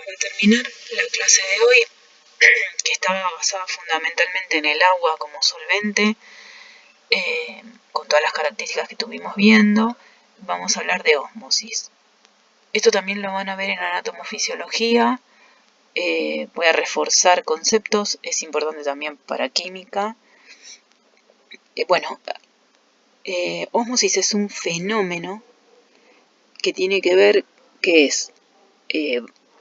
Para terminar la clase de hoy, que estaba basada fundamentalmente en el agua como solvente, con todas las características que estuvimos viendo, vamos a hablar de ósmosis. Esto también lo van a ver en anatomofisiología. Voy a reforzar conceptos, es importante también para química. Ósmosis es un fenómeno que tiene que ver, que es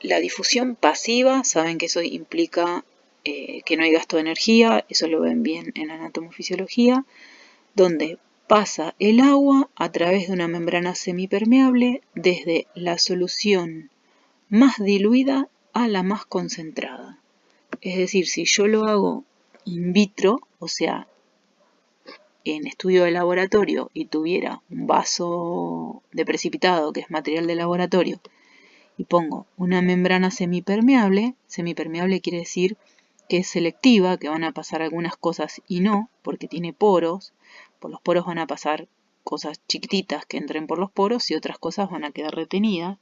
la difusión pasiva. Saben que eso implica que no hay gasto de energía, eso lo ven bien en anatomofisiología, donde pasa el agua a través de una membrana semipermeable desde la solución más diluida a la más concentrada. Es decir, si yo lo hago in vitro, o sea, en estudio de laboratorio, y tuviera un vaso de precipitado, que es material de laboratorio, y pongo una membrana semipermeable quiere decir que es selectiva, que van a pasar algunas cosas y no, porque tiene poros. Por los poros van a pasar cosas chiquititas que entren por los poros y otras cosas van a quedar retenidas.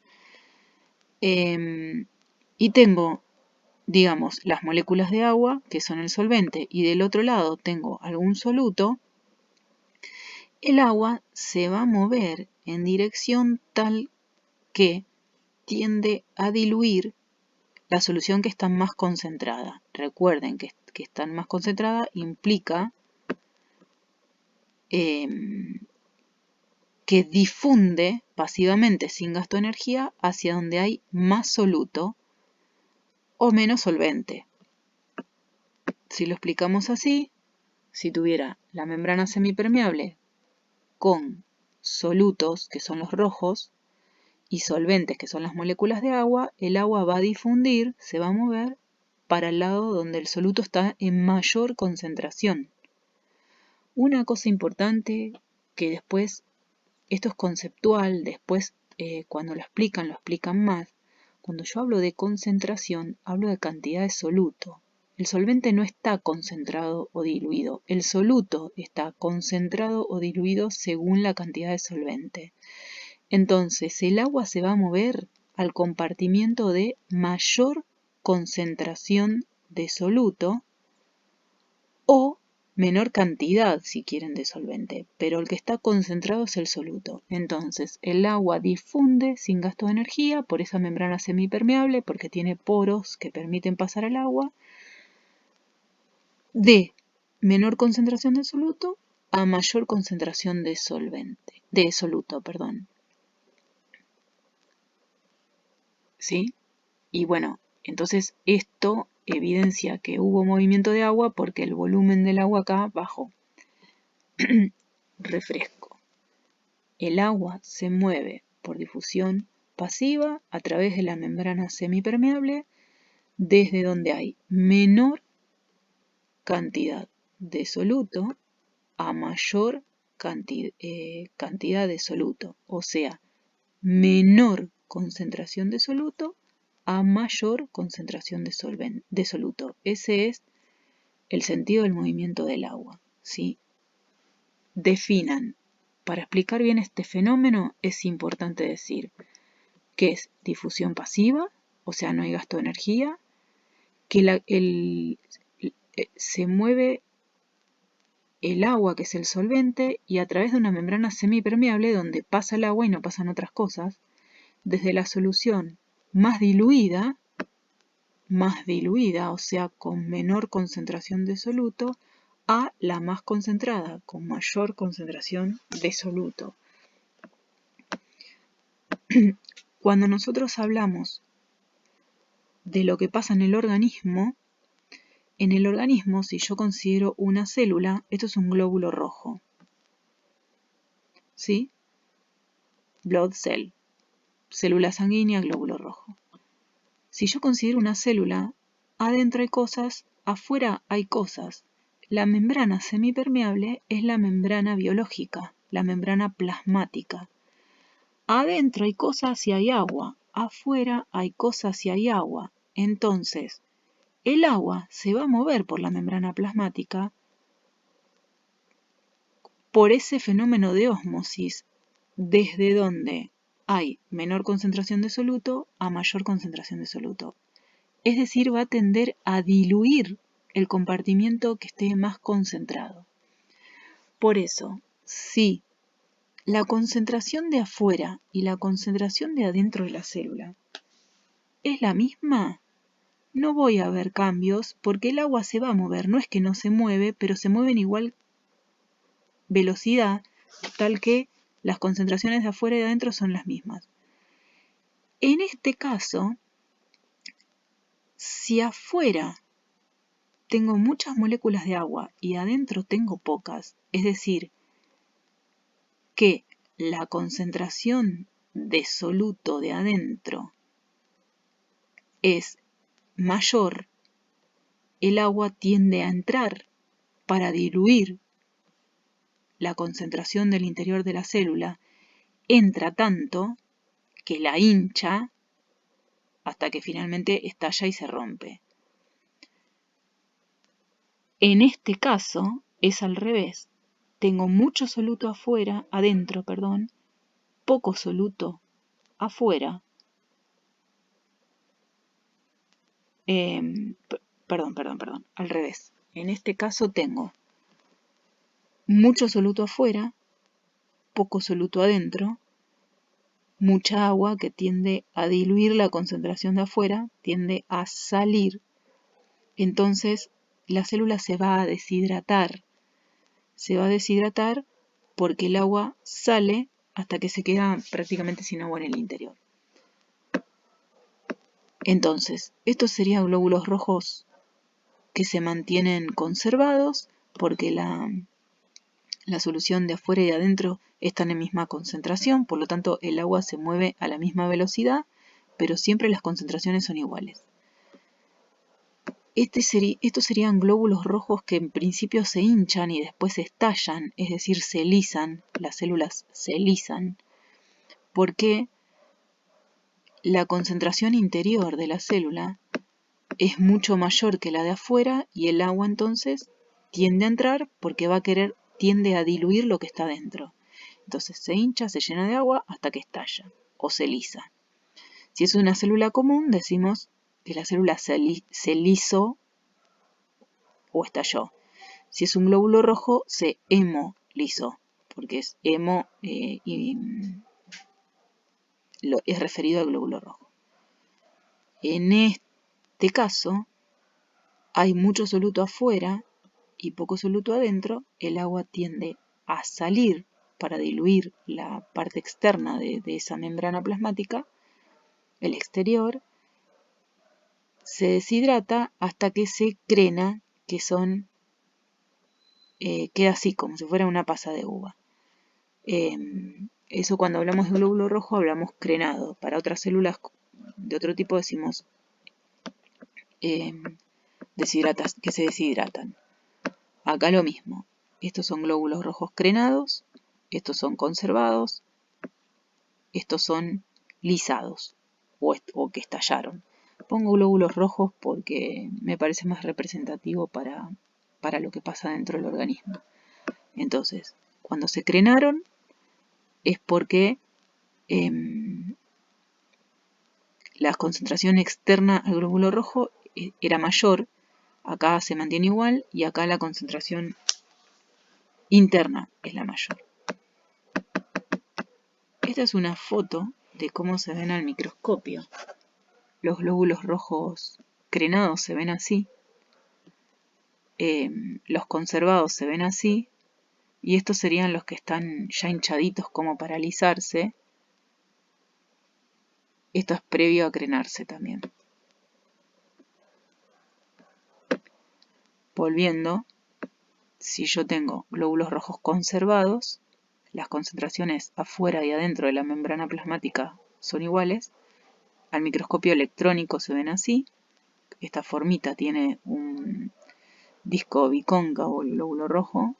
Y tengo, digamos, las moléculas de agua, que son el solvente, y del otro lado tengo algún soluto. El agua se va a mover en dirección tal que tiende a diluir la solución que está más concentrada. Recuerden que está más concentrada implica que difunde pasivamente sin gasto de energía hacia donde hay más soluto o menos solvente. Si lo explicamos así, si tuviera la membrana semipermeable con solutos, que son los rojos, y solventes, que son las moléculas de agua, el agua va a difundir, se va a mover para el lado donde el soluto está en mayor concentración. Una cosa importante que después, esto es conceptual, después cuando lo explican más. Cuando yo hablo de concentración, hablo de cantidad de soluto. El solvente no está concentrado o diluido, el soluto está concentrado o diluido según la cantidad de solvente. Entonces, el agua se va a mover al compartimiento de mayor concentración de soluto o menor cantidad, si quieren, de solvente, pero el que está concentrado es el soluto. Entonces, el agua difunde sin gasto de energía por esa membrana semipermeable, porque tiene poros que permiten pasar el agua, de menor concentración de soluto a mayor concentración de soluto. ¿Sí? Y bueno, entonces esto evidencia que hubo movimiento de agua porque el volumen del agua acá bajó. Refresco. El agua se mueve por difusión pasiva a través de la membrana semipermeable desde donde hay menor cantidad de soluto a mayor cantidad de soluto, o sea, menor concentración de soluto a mayor concentración de soluto. Ese es el sentido del movimiento del agua, ¿sí? Definan. Para explicar bien este fenómeno es importante decir que es difusión pasiva, o sea, no hay gasto de energía, que se mueve el agua, que es el solvente, y a través de una membrana semipermeable donde pasa el agua y no pasan otras cosas, desde la solución más diluida, o sea, con menor concentración de soluto, a la más concentrada, con mayor concentración de soluto. Cuando nosotros hablamos de lo que pasa en el organismo, si yo considero una célula, esto es un glóbulo rojo, ¿sí? Blood cell, célula sanguínea, glóbulo rojo. Si yo considero una célula, adentro hay cosas, afuera hay cosas. La membrana semipermeable es la membrana biológica, la membrana plasmática. Adentro hay cosas y hay agua, afuera hay cosas y hay agua. Entonces, el agua se va a mover por la membrana plasmática por ese fenómeno de ósmosis, desde donde hay menor concentración de soluto a mayor concentración de soluto. Es decir, va a tender a diluir el compartimiento que esté más concentrado. Por eso, si la concentración de afuera y la concentración de adentro de la célula es la misma, no voy a ver cambios porque el agua se va a mover. No es que no se mueve, pero se mueve en igual velocidad, tal que las concentraciones de afuera y de adentro son las mismas. En este caso, si afuera tengo muchas moléculas de agua y adentro tengo pocas, es decir, que la concentración de soluto de adentro es mayor, el agua tiende a entrar para diluir la concentración del interior de la célula, entra tanto que la hincha hasta que finalmente estalla y se rompe. En este caso es al revés. Tengo mucho soluto afuera, adentro, poco soluto afuera. Al revés. En este caso tengo mucho soluto afuera, poco soluto adentro, mucha agua que tiende a diluir la concentración de afuera, tiende a salir. Entonces la célula se va a deshidratar. Se va a deshidratar porque el agua sale hasta que se queda prácticamente sin agua en el interior. Entonces, estos serían glóbulos rojos que se mantienen conservados porque la solución de afuera y de adentro están en misma concentración, por lo tanto el agua se mueve a la misma velocidad, pero siempre las concentraciones son iguales. Estos serían glóbulos rojos que en principio se hinchan y después estallan, es decir, se lisan, las células se lisan, porque la concentración interior de la célula es mucho mayor que la de afuera y el agua entonces tiende a entrar porque tiende a diluir lo que está dentro. Entonces se hincha, se llena de agua hasta que estalla o se lisa. Si es una célula común, decimos que la célula se lisó o estalló. Si es un glóbulo rojo, se hemolizó, porque es es referido al glóbulo rojo. En este caso, hay mucho soluto afuera y poco soluto adentro, el agua tiende a salir para diluir la parte externa de esa membrana plasmática, el exterior, se deshidrata hasta que se crena, que queda así, como si fuera una pasa de uva. Eso cuando hablamos de glóbulo rojo hablamos crenado. Para otras células de otro tipo decimos que se deshidratan. Acá lo mismo. Estos son glóbulos rojos crenados, estos son conservados, estos son lisados o que estallaron. Pongo glóbulos rojos porque me parece más representativo para lo que pasa dentro del organismo. Entonces, cuando se crenaron es porque la concentración externa al glóbulo rojo era mayor, acá se mantiene igual y acá la concentración interna es la mayor. Esta es una foto de cómo se ven al microscopio. Los glóbulos rojos crenados se ven así, los conservados se ven así, y estos serían los que están ya hinchaditos como para alisarse. Esto es previo a crenarse también. Volviendo, si yo tengo glóbulos rojos conservados, las concentraciones afuera y adentro de la membrana plasmática son iguales. Al microscopio electrónico se ven así. Esta formita tiene un disco bicóncavo, el glóbulo rojo.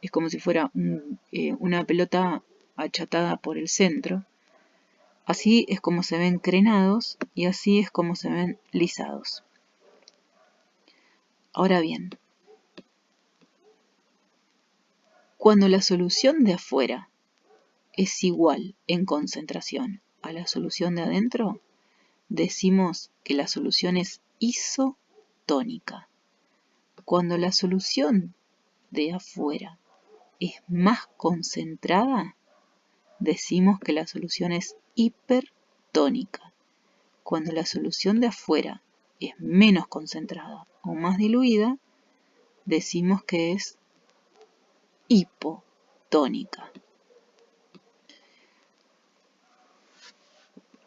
Es como si fuera una pelota achatada por el centro. Así es como se ven crenados y así es como se ven lisados. Ahora bien, cuando la solución de afuera es igual en concentración a la solución de adentro, decimos que la solución es isotónica. Cuando la solución de afuera es más concentrada, decimos que la solución es hipertónica. Cuando la solución de afuera es menos concentrada o más diluida, decimos que es hipotónica.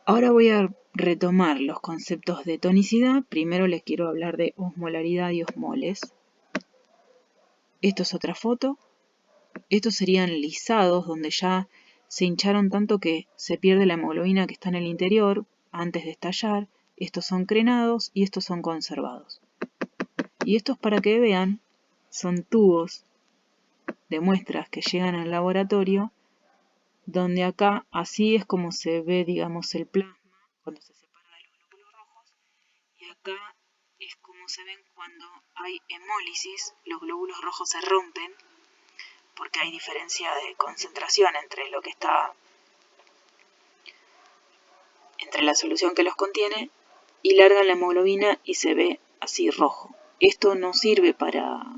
Ahora voy a retomar los conceptos de tonicidad. Primero les quiero hablar de osmolaridad y osmoles. Esto es otra foto. Estos serían lisados, donde ya se hincharon tanto que se pierde la hemoglobina que está en el interior antes de estallar. Estos son crenados y estos son conservados. Y estos, para que vean, son tubos de muestras que llegan al laboratorio, donde acá así es como se ve, digamos, el plasma cuando se separa de los glóbulos rojos, y acá es como se ven cuando hay hemólisis, los glóbulos rojos se rompen porque hay diferencia de concentración entre lo que está entre la solución que los contiene, y largan la hemoglobina y se ve así rojo. Esto no sirve para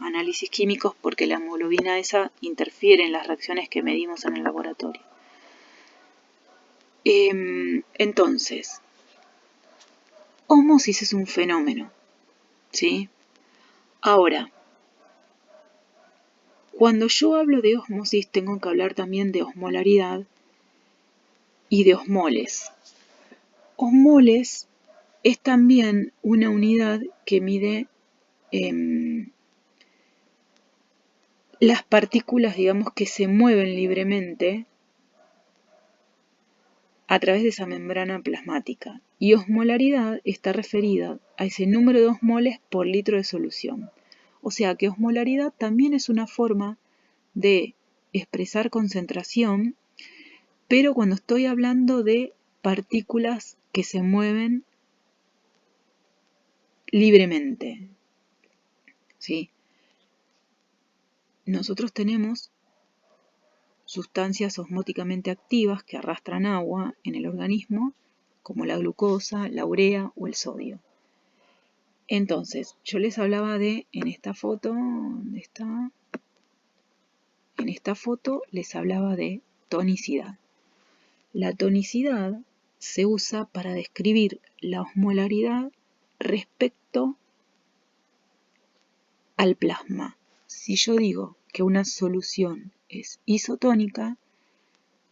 análisis químicos porque la hemoglobina esa interfiere en las reacciones que medimos en el laboratorio. Entonces, ósmosis es un fenómeno, ¿sí? Ahora, cuando yo hablo de ósmosis tengo que hablar también de osmolaridad y de osmoles. Osmoles es también una unidad que mide las partículas, digamos, que se mueven libremente a través de esa membrana plasmática. Y osmolaridad está referida a ese número de osmoles por litro de solución. O sea que osmolaridad también es una forma de expresar concentración, pero cuando estoy hablando de partículas que se mueven libremente, ¿sí? Nosotros tenemos sustancias osmóticamente activas que arrastran agua en el organismo, como la glucosa, la urea o el sodio. Entonces, yo les hablaba de, en esta foto, ¿dónde está? En esta foto les hablaba de tonicidad. La tonicidad se usa para describir la osmolaridad respecto al plasma. Si yo digo que una solución es isotónica,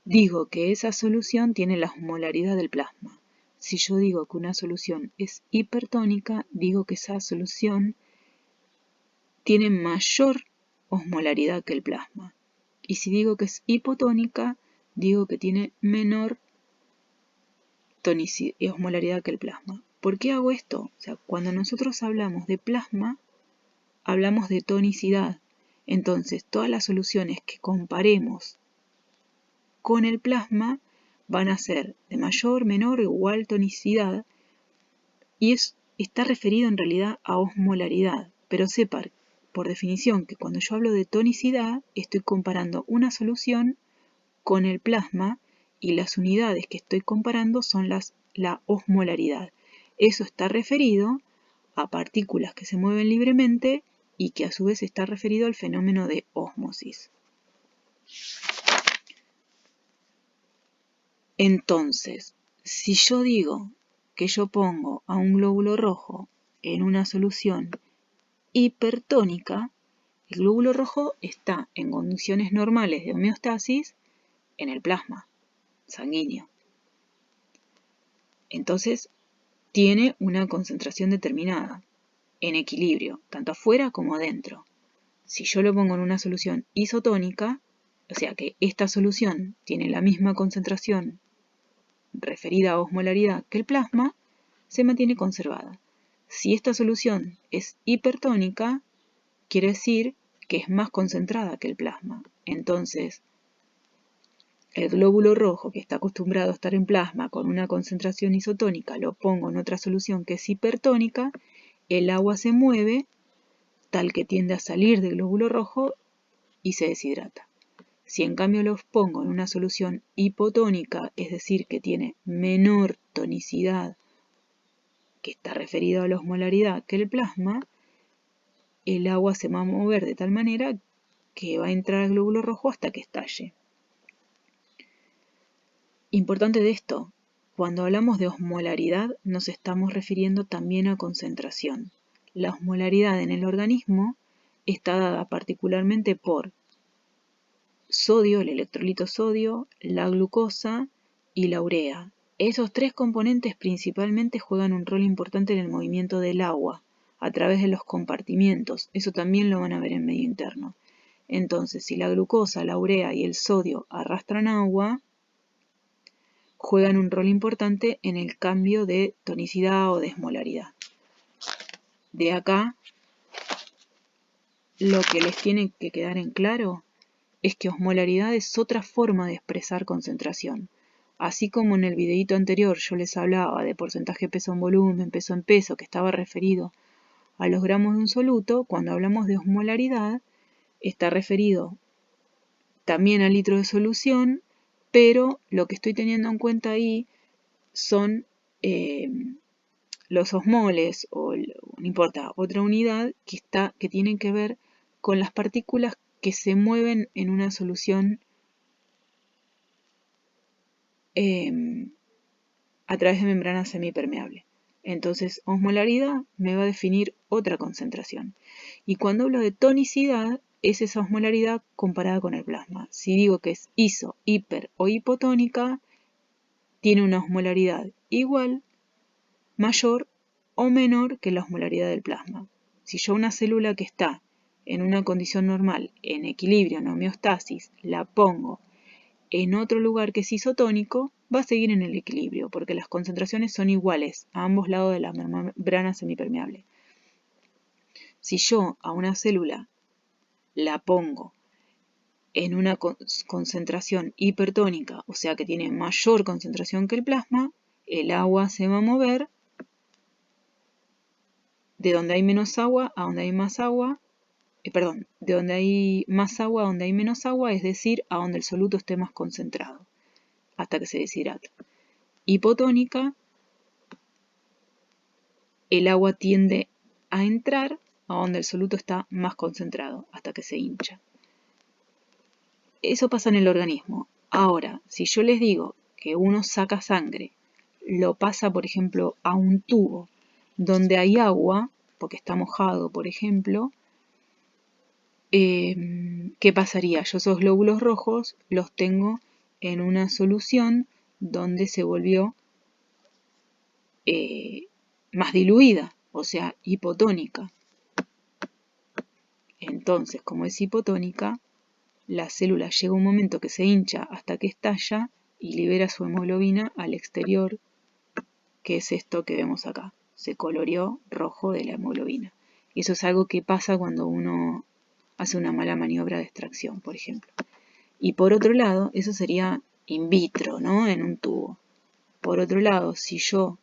digo que esa solución tiene la osmolaridad del plasma. Si yo digo que una solución es hipertónica, digo que esa solución tiene mayor osmolaridad que el plasma. Y si digo que es hipotónica, digo que tiene menor osmolaridad que el plasma. ¿Por qué hago esto? O sea, cuando nosotros hablamos de plasma, hablamos de tonicidad. Entonces, todas las soluciones que comparemos con el plasma van a ser de mayor, menor o igual tonicidad, y está referido en realidad a osmolaridad. Pero sepan, por definición, que cuando yo hablo de tonicidad, estoy comparando una solución con el plasma, y las unidades que estoy comparando son la osmolaridad. Eso está referido a partículas que se mueven libremente y que a su vez está referido al fenómeno de ósmosis. Entonces, si yo digo que yo pongo a un glóbulo rojo en una solución hipertónica, el glóbulo rojo está en condiciones normales de homeostasis en el plasma sanguíneo. Entonces, tiene una concentración determinada, en equilibrio, tanto afuera como adentro. Si yo lo pongo en una solución isotónica, o sea que esta solución tiene la misma concentración referida a osmolaridad que el plasma, se mantiene conservada. Si esta solución es hipertónica, quiere decir que es más concentrada que el plasma. Entonces, el glóbulo rojo, que está acostumbrado a estar en plasma con una concentración isotónica, lo pongo en otra solución que es hipertónica, el agua se mueve tal que tiende a salir del glóbulo rojo y se deshidrata. Si en cambio los pongo en una solución hipotónica, es decir, que tiene menor tonicidad, que está referido a la osmolaridad que el plasma, el agua se va a mover de tal manera que va a entrar al glóbulo rojo hasta que estalle. Importante de esto, cuando hablamos de osmolaridad nos estamos refiriendo también a concentración. La osmolaridad en el organismo está dada particularmente por sodio, el electrolito sodio, la glucosa y la urea. Esos tres componentes principalmente juegan un rol importante en el movimiento del agua a través de los compartimientos. Eso también lo van a ver en medio interno. Entonces, si la glucosa, la urea y el sodio arrastran agua, juegan un rol importante en el cambio de tonicidad o de osmolaridad. De acá, lo que les tiene que quedar en claro es que osmolaridad es otra forma de expresar concentración. Así como en el videíto anterior yo les hablaba de porcentaje peso en volumen, peso en peso, que estaba referido a los gramos de un soluto, cuando hablamos de osmolaridad está referido también al litro de solución, pero lo que estoy teniendo en cuenta ahí son los osmoles, o no importa, otra unidad que tienen que ver con las partículas que se mueven en una solución a través de membrana semipermeable. Entonces, osmolaridad me va a definir otra concentración. Y cuando hablo de tonicidad, es esa osmolaridad comparada con el plasma. Si digo que es iso, hiper o hipotónica, tiene una osmolaridad igual, mayor o menor que la osmolaridad del plasma. Si yo una célula que está en una condición normal, en equilibrio, en homeostasis, la pongo en otro lugar que es isotónico, va a seguir en el equilibrio, porque las concentraciones son iguales a ambos lados de la membrana semipermeable. Si yo a una célula la pongo en una concentración hipertónica, o sea que tiene mayor concentración que el plasma, el agua se va a mover de donde hay menos agua a donde hay más agua, de donde hay más agua a donde hay menos agua, es decir, a donde el soluto esté más concentrado, hasta que se deshidrata. Hipotónica, el agua tiende a entrar a donde el soluto está más concentrado, hasta que se hincha. Eso pasa en el organismo. Ahora, si yo les digo que uno saca sangre, lo pasa, por ejemplo, a un tubo donde hay agua, porque está mojado, por ejemplo, ¿qué pasaría? Yo esos glóbulos rojos los tengo en una solución donde se volvió más diluida, o sea, hipotónica. Entonces, como es hipotónica, la célula llega un momento que se hincha hasta que estalla y libera su hemoglobina al exterior, que es esto que vemos acá. Se coloreó rojo de la hemoglobina. Y eso es algo que pasa cuando uno hace una mala maniobra de extracción, por ejemplo. Y por otro lado, eso sería in vitro, ¿no? En un tubo. Por otro lado, si yo,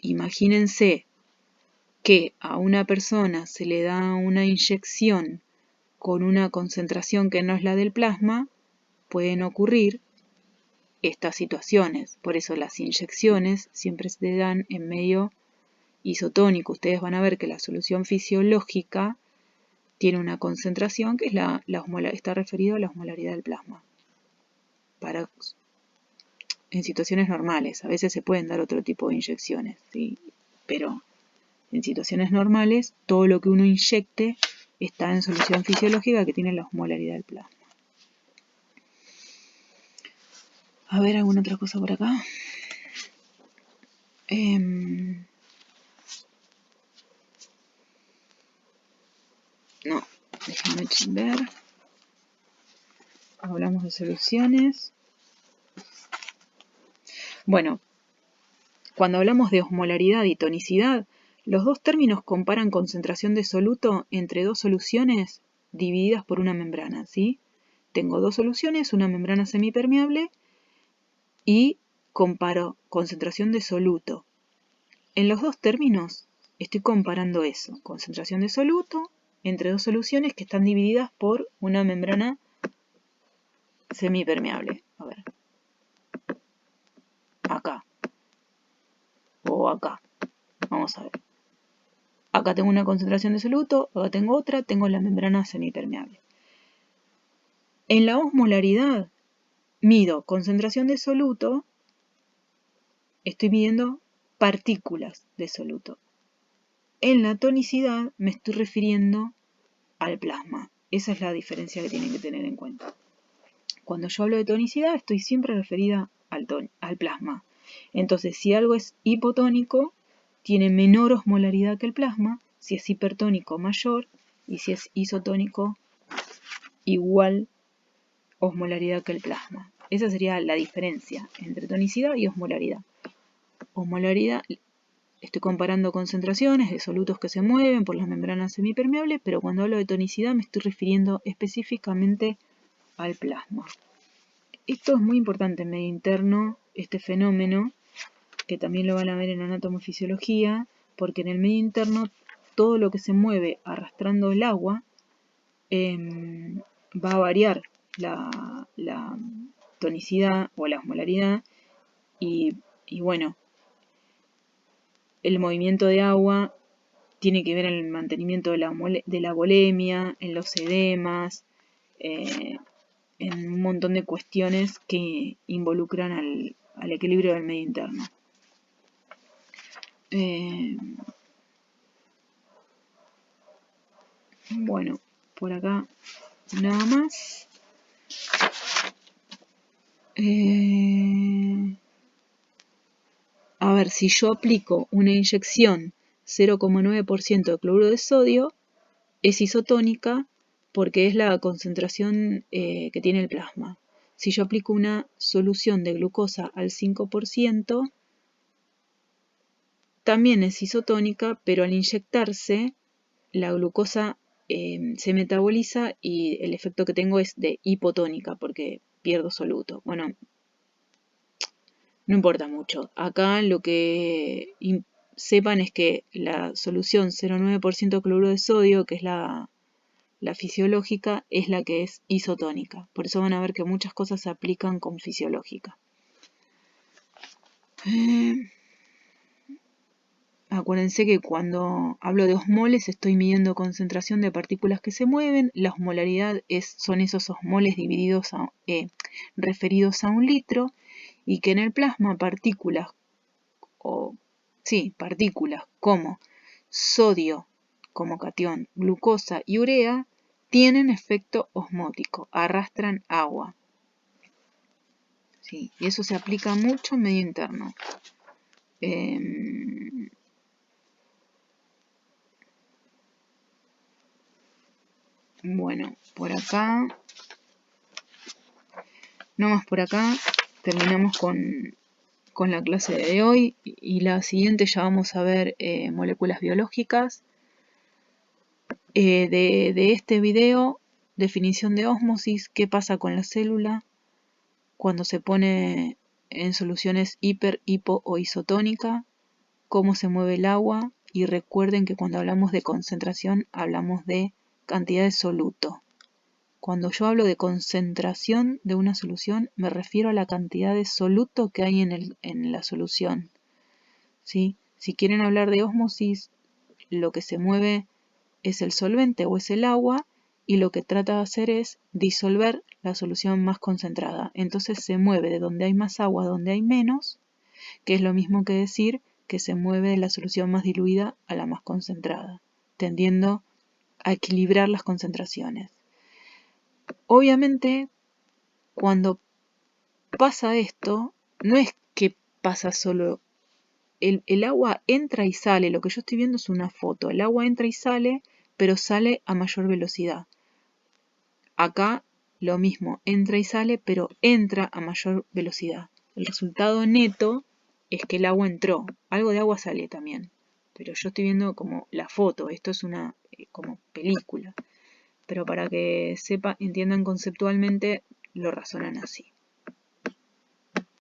imagínense que a una persona se le da una inyección con una concentración que no es la del plasma, pueden ocurrir estas situaciones. Por eso las inyecciones siempre se dan en medio isotónico. Ustedes van a ver que la solución fisiológica tiene una concentración que es está referido a la osmolaridad del plasma. En situaciones normales, a veces se pueden dar otro tipo de inyecciones, ¿sí? Pero en situaciones normales, todo lo que uno inyecte está en solución fisiológica que tiene la osmolaridad del plasma. A ver, ¿alguna otra cosa por acá? No, déjenme ver. Hablamos de soluciones. Bueno, cuando hablamos de osmolaridad y tonicidad, los dos términos comparan concentración de soluto entre dos soluciones divididas por una membrana, ¿sí? Tengo dos soluciones, una membrana semipermeable y comparo concentración de soluto. En los dos términos estoy comparando eso, concentración de soluto entre dos soluciones que están divididas por una membrana semipermeable. A ver. Acá. O acá. Vamos a ver. Acá tengo una concentración de soluto, acá tengo otra, tengo la membrana semipermeable. En la osmolaridad mido concentración de soluto, estoy midiendo partículas de soluto. En la tonicidad me estoy refiriendo al plasma. Esa es la diferencia que tienen que tener en cuenta. Cuando yo hablo de tonicidad estoy siempre referida al plasma. Entonces, si algo es hipotónico, tiene menor osmolaridad que el plasma, si es hipertónico mayor, y si es isotónico igual osmolaridad que el plasma. Esa sería la diferencia entre tonicidad y osmolaridad. Osmolaridad, estoy comparando concentraciones de solutos que se mueven por las membranas semipermeables, pero cuando hablo de tonicidad me estoy refiriendo específicamente al plasma. Esto es muy importante en medio interno, este fenómeno, que también lo van a ver en anatomofisiología, porque en el medio interno todo lo que se mueve arrastrando el agua va a variar la tonicidad o la osmolaridad y bueno, el movimiento de agua tiene que ver en el mantenimiento de la volemia, en los edemas, en un montón de cuestiones que involucran al equilibrio del medio interno. Bueno, por acá nada más. A ver, si yo aplico una inyección 0,9% de cloruro de sodio, es isotónica porque es la concentración que tiene el plasma. Si yo aplico una solución de glucosa al 5%, también es isotónica, pero al inyectarse, la glucosa se metaboliza y el efecto que tengo es de hipotónica porque pierdo soluto. Bueno, no importa mucho. Acá lo que sepan es que la solución 0,9% cloruro de sodio, que es la fisiológica, es la que es isotónica. Por eso van a ver que muchas cosas se aplican con fisiológica. Acuérdense que cuando hablo de osmoles estoy midiendo concentración de partículas que se mueven. La osmolaridad son esos osmoles referidos a 1 litro, y que en el plasma partículas como sodio como catión, glucosa y urea tienen efecto osmótico, arrastran agua. ¿Sí? Y eso se aplica mucho en medio interno. Bueno, por acá, no más por acá, terminamos con la clase de hoy, y la siguiente ya vamos a ver moléculas biológicas. De este video, definición de ósmosis, qué pasa con la célula cuando se pone en soluciones hiper, hipo o isotónica, cómo se mueve el agua, y recuerden que cuando hablamos de concentración hablamos de cantidad de soluto. Cuando yo hablo de concentración de una solución me refiero a la cantidad de soluto que hay en la solución. ¿Sí? Si quieren hablar de ósmosis, lo que se mueve es el solvente o es el agua, y lo que trata de hacer es disolver la solución más concentrada. Entonces se mueve de donde hay más agua a donde hay menos, que es lo mismo que decir que se mueve de la solución más diluida a la más concentrada, tendiendo a equilibrar las concentraciones. Obviamente, cuando pasa esto, no es que pasa solo, el agua entra y sale. Lo que yo estoy viendo es una foto. El agua entra y sale, pero sale a mayor velocidad. Acá lo mismo, entra y sale, pero entra a mayor velocidad. El resultado neto es que el agua entró. Algo de agua sale también, pero yo estoy viendo como la foto. Esto es una como película. Pero para que entiendan conceptualmente, lo razonan así.